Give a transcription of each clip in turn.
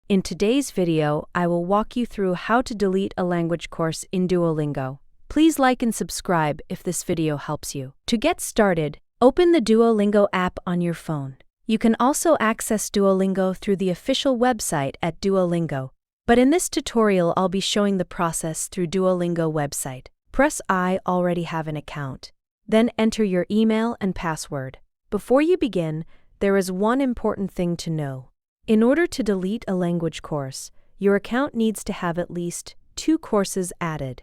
In today's video, I will walk you through how to delete a language course in Duolingo. Please like and subscribe if this video helps you. To get started, open the Duolingo app on your phone. You can also access Duolingo through the official website at Duolingo, but in this tutorial I'll be showing the process through Duolingo website. Press I already have an account. Then enter your email and password. Before you begin, there is one important thing to know. In order to delete a language course, your account needs to have at least 2 courses added.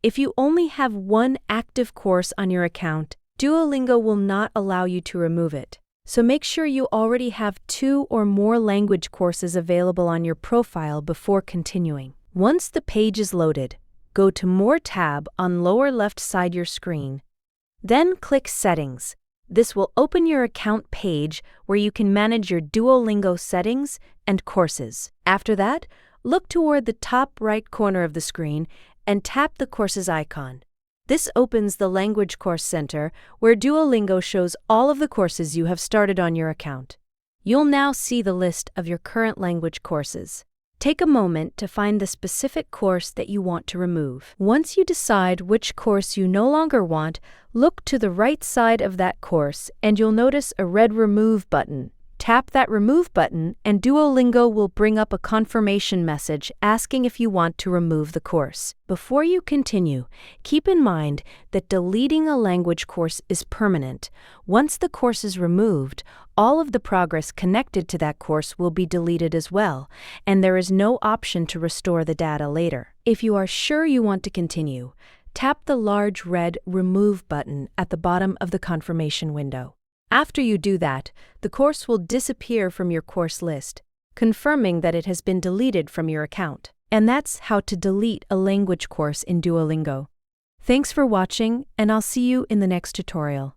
If you only have one active course on your account, Duolingo will not allow you to remove it. So make sure you already have 2 or more language courses available on your profile before continuing. Once the page is loaded, go to More tab on lower left side your screen. Then click Settings. This will open your account page where you can manage your Duolingo settings and courses. After that, look toward the top right corner of the screen and tap the courses icon. This opens the Language Course Center where Duolingo shows all of the courses you have started on your account. You'll now see the list of your current language courses. Take a moment to find the specific course that you want to remove. Once you decide which course you no longer want, look to the right side of that course and you'll notice a red Remove button. Tap that Remove button and Duolingo will bring up a confirmation message asking if you want to remove the course. Before you continue, keep in mind that deleting a language course is permanent. Once the course is removed, all of the progress connected to that course will be deleted as well, and there is no option to restore the data later. If you are sure you want to continue, tap the large red Remove button at the bottom of the confirmation window. After you do that, the course will disappear from your course list, confirming that it has been deleted from your account. And that's how to delete a language course in Duolingo. Thanks for watching, and I'll see you in the next tutorial.